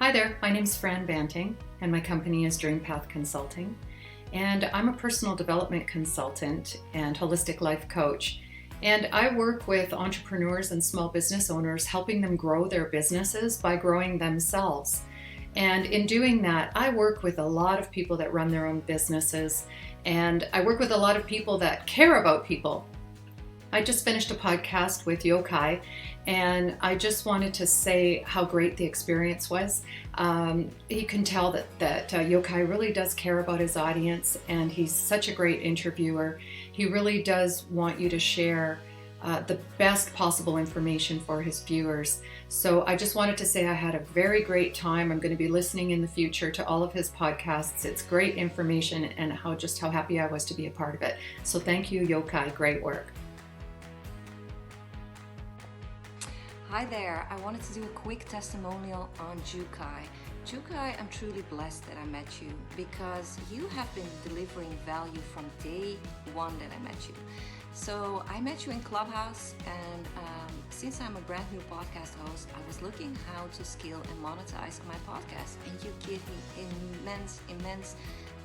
Hi there, my name's Fran Banting, and my company is Dream Path Consulting. And I'm a personal development consultant and holistic life coach. And I work with entrepreneurs and small business owners, helping them grow their businesses by growing themselves. And in doing that, I work with a lot of people that run their own businesses, and I work with a lot of people that care about people. I just finished a podcast with Yokai, and I just wanted to say how great the experience was. You can tell that Yokai really does care about his audience, and he's such a great interviewer. He really does want you to share the best possible information for his viewers. So I just wanted to say I had a very great time. I'm going to be listening in the future to all of his podcasts. It's great information, and how happy I was to be a part of it. So thank you, Yokai. Great work. Hi there, I wanted to do a quick testimonial on Jukai. Jukai, I'm truly blessed that I met you because you have been delivering value from day one that I met you. So I met you in Clubhouse, and since I'm a brand new podcast host, I was looking how to scale and monetize my podcast, and you give me immense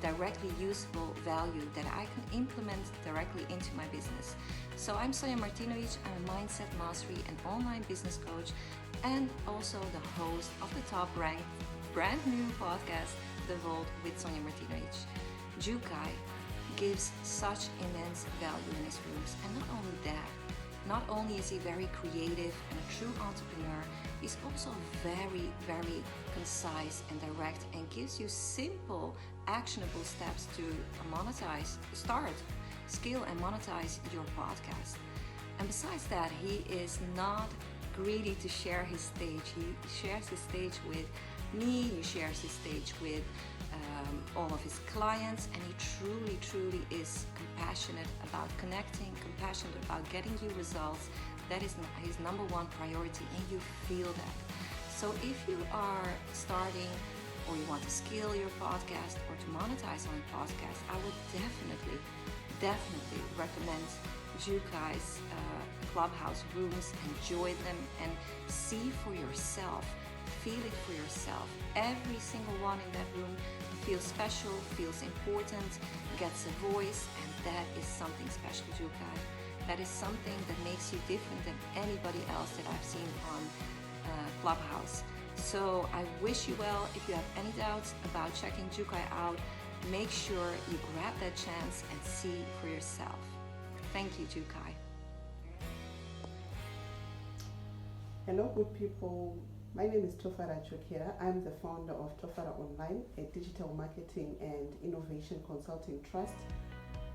directly usable value that I can implement directly into my business. So I'm Sonia Martinovic. I'm a mindset mastery and online business coach, and also the host of the top ranked brand new podcast, The Vault with Sonia Martinovic. Jukai gives such immense value in his rooms, and not only that, not only is he very creative and a true entrepreneur, he's also very concise and direct, and gives you simple, actionable steps to scale and monetize your podcast. And besides that, he is not greedy to share his stage. He shares his stage with me, he shares his stage with all of his clients, and he truly is compassionate about connecting, compassionate about getting you results. That is his number one priority, and you feel that. So if you are starting, or you want to scale your podcast or to monetize on your podcast, I would definitely recommend Jukai's Clubhouse rooms, and join them and see for yourself, feel it for yourself. Every single one in that room feels special, feels important, gets a voice, and that is something special, Jukai. That is something that makes you different than anybody else that I've seen on Clubhouse. So I wish you well. If you have any doubts about checking Jukai out, make sure you grab that chance and see for yourself. Thank you, Jukai. Hello, good people. My name is Tofara Chokera. I'm the founder of Tofara Online, a digital marketing and innovation consulting trust,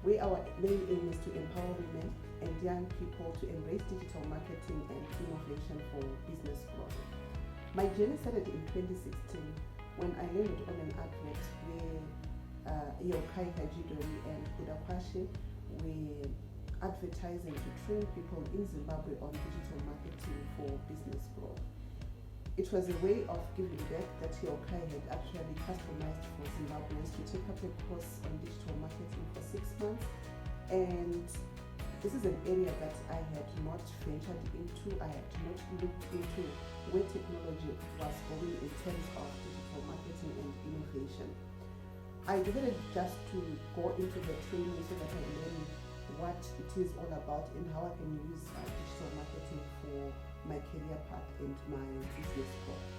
where our main aim is to empower women and young people to embrace digital marketing and innovation for business growth. My journey started in 2016 when I landed on an advert where Yokai Hajidori and Kudakwashi were advertising to train people in Zimbabwe on digital marketing for business growth. It was a way of giving back that Yokai had actually customized for Zimbabweans to take up a course on digital marketing for 6 months, and this is an area that I had not ventured into. I had not looked into where technology was going in terms of digital marketing and innovation. I decided just to go into the training so that I learn what it is all about and how I can use digital marketing for my career path and my business growth.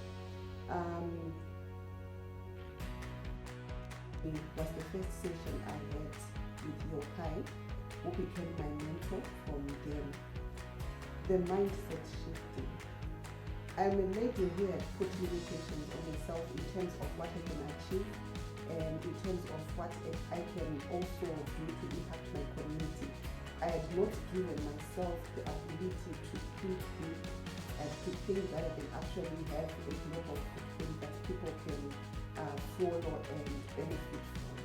It was the first session I had with Yokai, who became my mentor from then. The mindset shifting. I'm a lady who had put limitations on myself in terms of what I can achieve and in terms of what I can also do to impact my community. I had not given myself the ability to think big and to think that I can actually have a global footprint that people can follow and benefit from.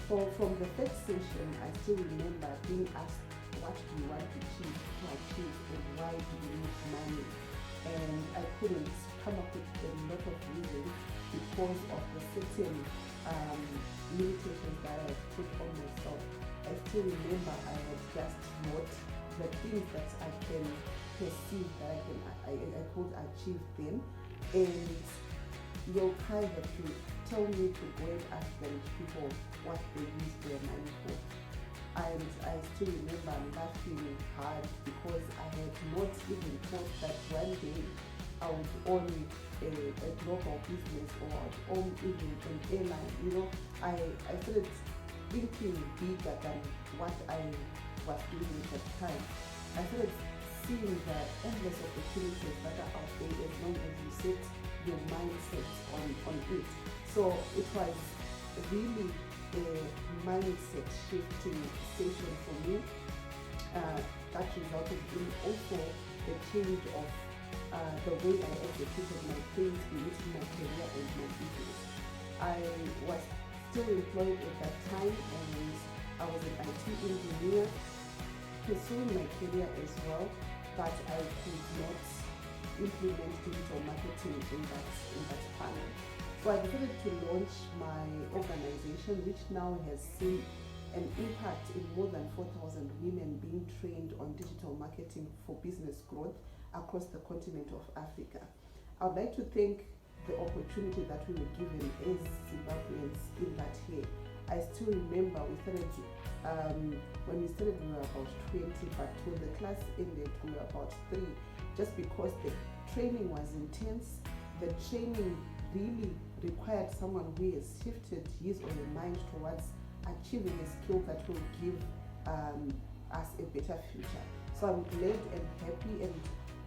So from the first session, I still remember being asked, what do you want to achieve, and why do you need money? And I couldn't come up with a lot of reasons because of the certain limitations that I had put on myself. I still remember I had just wrote the things that I can perceive that I could achieve them, and Yokai had to tell me to go and ask them people what they use their money for. And I still remember laughing hard because I had not even thought that one day I would own a global business or I would own even an airline. You know, I started thinking bigger than what I was doing at that time. I started seeing the endless opportunities that are out there as long as you set your mindset on it. So it was really a mindset shifting station for me that resulted in also the change of the way I executed my things, be it in my career and my business. I was still employed at that time and I was an IT engineer pursuing my career as well, but I could not implement digital marketing in that panel. So I decided to launch my organization, which now has seen an impact in more than 4,000 women being trained on digital marketing for business growth across the continent of Africa. I would like to thank the opportunity that we were given as Zimbabweans in that year. I still remember when we started we were about 20, but when the class ended we were about 3, just because the training was intense. The training really required someone who has shifted his or her mind towards achieving a skill that will give us a better future. So I'm glad and happy, and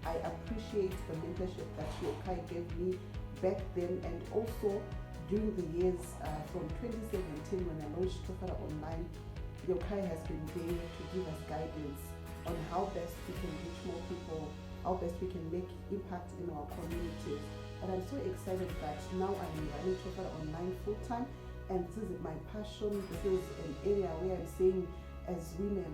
I appreciate the mentorship that Yokai gave me back then, and also during the years from 2017 when I launched Tofara Online. Yokai has been there to give us guidance on how best we can reach more people, how best we can make impact in our communities. And I'm so excited that now I'm running Tofara Online full time, and this is my passion. This is an area where I'm saying, as women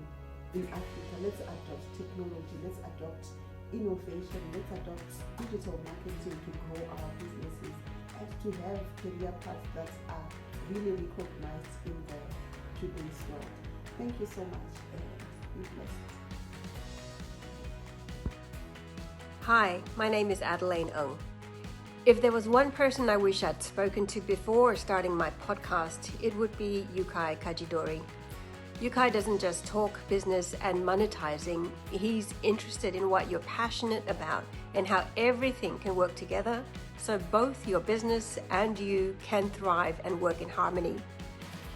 in Africa, let's adopt technology, let's adopt innovation, let's adopt digital marketing to grow our businesses and to have career paths that are really recognized in today's world. Thank you so much, and be blessed. Hi, my name is Adelaine Ung. If there was one person I wish I'd spoken to before starting my podcast, it would be Yukai Kajidori. Yukai doesn't just talk business and monetizing, he's interested in what you're passionate about and how everything can work together so both your business and you can thrive and work in harmony.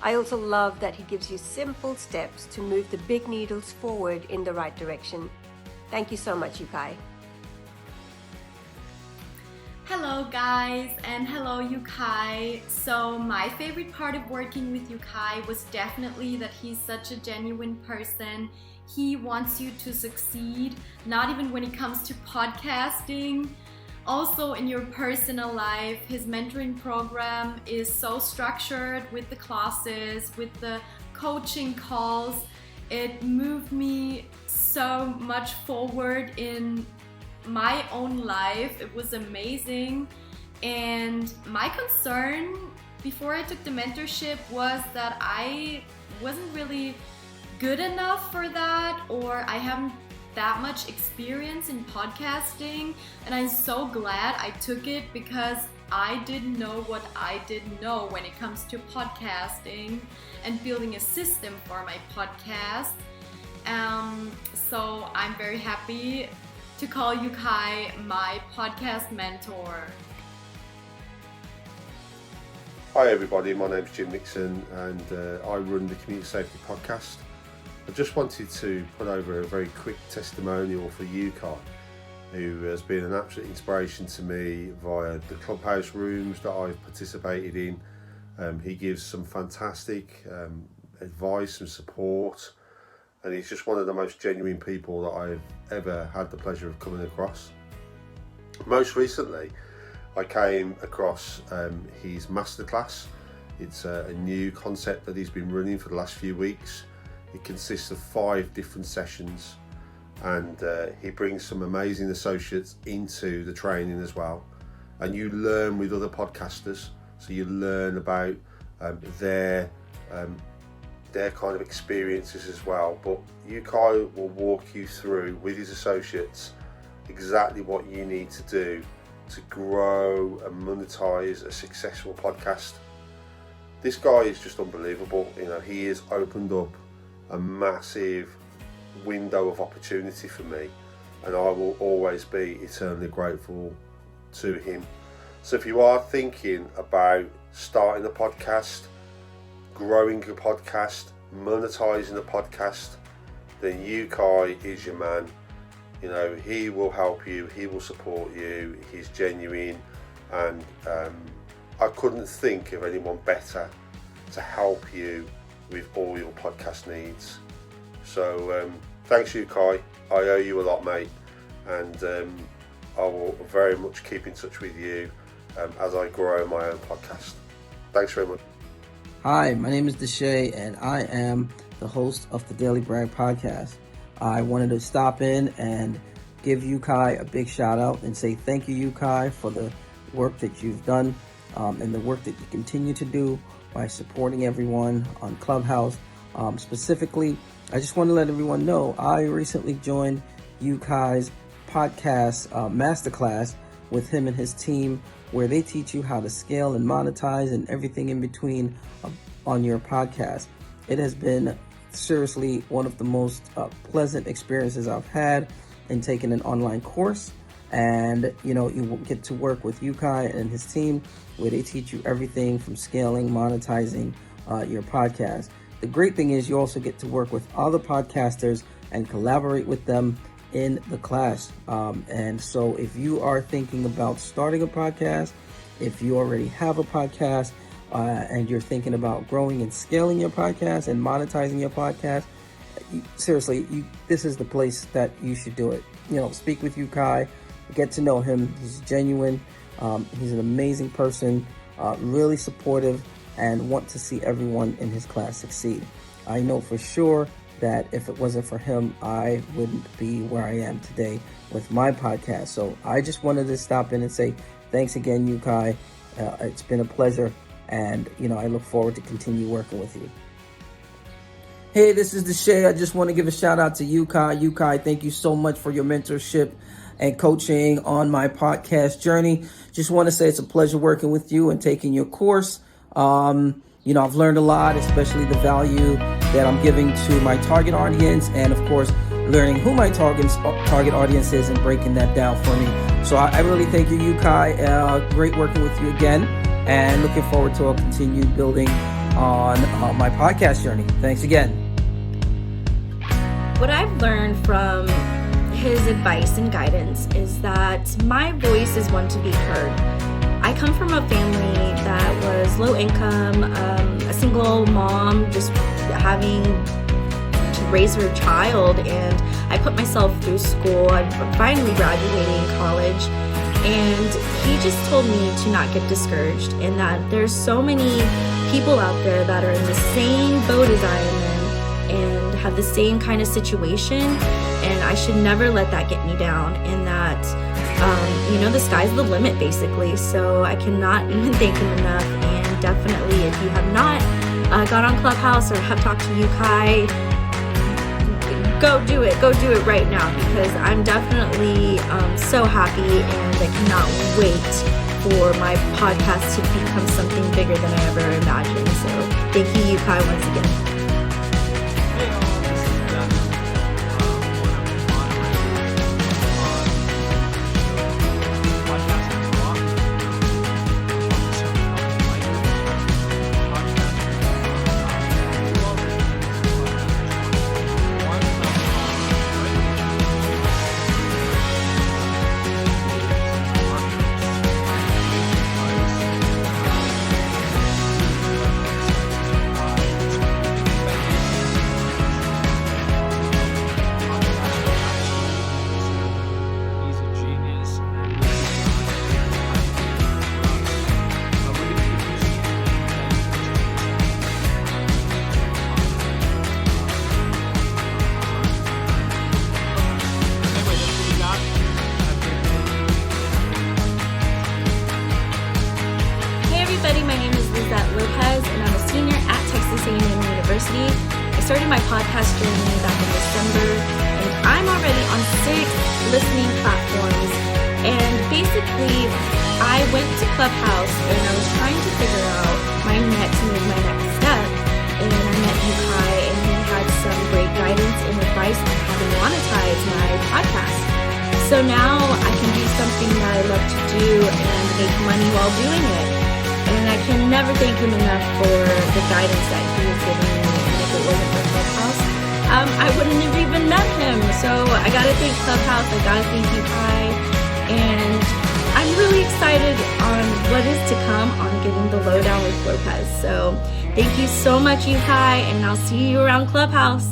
I also love that he gives you simple steps to move the big needles forward in the right direction. Thank you so much, Yukai. Hello guys, and hello Yukai. So my favorite part of working with Yukai was definitely that he's such a genuine person. He wants you to succeed, not even when it comes to podcasting. Also in your personal life, his mentoring program is so structured with the classes, with the coaching calls. It moved me so much forward in my own life. It was amazing. And my concern before I took the mentorship was that I wasn't really good enough for that, or I haven't that much experience in podcasting, and I'm so glad I took it because I didn't know what I didn't know when it comes to podcasting and building a system for my podcast. So I'm very happy to call Yukai my podcast mentor. Hi everybody, my name's Jim Nixon and I run the Community Safety Podcast. I just wanted to put over a very quick testimonial for Yukai, who has been an absolute inspiration to me via the clubhouse rooms that I've participated in. He gives some fantastic advice and support, and he's just one of the most genuine people that I've ever had the pleasure of coming across. Most recently, I came across his masterclass. It's a new concept that he's been running for the last few weeks. It consists of 5 different sessions, and he brings some amazing associates into the training as well. And you learn with other podcasters, so you learn about their kind of experiences as well. But Yukai will walk you through with his associates exactly what you need to do to grow and monetize a successful podcast. This guy is just unbelievable. He has opened up a massive window of opportunity for me, and I will always be eternally grateful to him. So if you are thinking about starting a podcast, growing a podcast, monetizing a podcast, then Yukai is your man. He will help you, he will support you, he's genuine, and I couldn't think of anyone better to help you with all your podcast needs. So thanks Yukai, I owe you a lot, mate, and I will very much keep in touch with you as I grow my own podcast. Thanks very much. Hi, my name is Deshay, and I am the host of the Daily Brag podcast. I wanted to stop in and give Yukai a big shout out and say thank you, Yukai, for the work that you've done and the work that you continue to do by supporting everyone on Clubhouse. Specifically, I just want to let everyone know I recently joined Yukai's podcast masterclass with him and his team, where they teach you how to scale and monetize and everything in between on your podcast. It has been seriously one of the most pleasant experiences I've had in taking an online course. And you will get to work with Yukai and his team, where they teach you everything from scaling, monetizing your podcast. The great thing is you also get to work with other podcasters and collaborate with them in the class. And so if you are thinking about starting a podcast, if you already have a podcast, and you're thinking about growing and scaling your podcast and monetizing your podcast, this is the place that you should do it. Speak with Yukai, get to know him. He's genuine. He's an amazing person, really supportive, and want to see everyone in his class succeed. I know for sure that if it wasn't for him, I wouldn't be where I am today with my podcast. So I just wanted to stop in and say thanks again, Yukai. It's been a pleasure. And, I look forward to continue working with you. Hey, this is Deshay. I just want to give a shout out to Yukai. Yukai, thank you so much for your mentorship and coaching on my podcast journey. Just want to say it's a pleasure working with you and taking your course. I've learned a lot, especially the value that I'm giving to my target audience, and of course, learning who my target audience is and breaking that down for me. So I really thank you, Yukai. Great working with you again. And looking forward to a continued building on my podcast journey. Thanks again. What I've learned from his advice and guidance is that my voice is one to be heard. I come from a family that was low income, a single mom just having to raise her child, and I put myself through school. I'm finally graduating college. And he just told me to not get discouraged, and that there's so many people out there that are in the same boat as I am in and have the same kind of situation, and I should never let that get me down, and that, the sky's the limit basically. So I cannot even thank him enough. And definitely, if you have not got on Clubhouse or have talked to Yukai, go do it right now, because I'm definitely so happy, and I cannot wait for my podcast to become something bigger than I ever imagined. So thank you, Yukai, once again. I started my podcast journey back in December, and I'm already on 6 listening platforms And basically, I went to Clubhouse and I was trying to figure out my next step. And I met Yukai, and he had some great guidance and advice on how to monetize my podcast. So now I can do something that I love to do and make money while doing it. And I can never thank him enough for the guidance that he has given me. And if it wasn't for Clubhouse, I wouldn't have even met him. So I gotta thank Clubhouse, I gotta thank Yukai, and I'm really excited on what is to come on getting the lowdown with Lopez. So thank you so much, Yukai, and I'll see you around Clubhouse.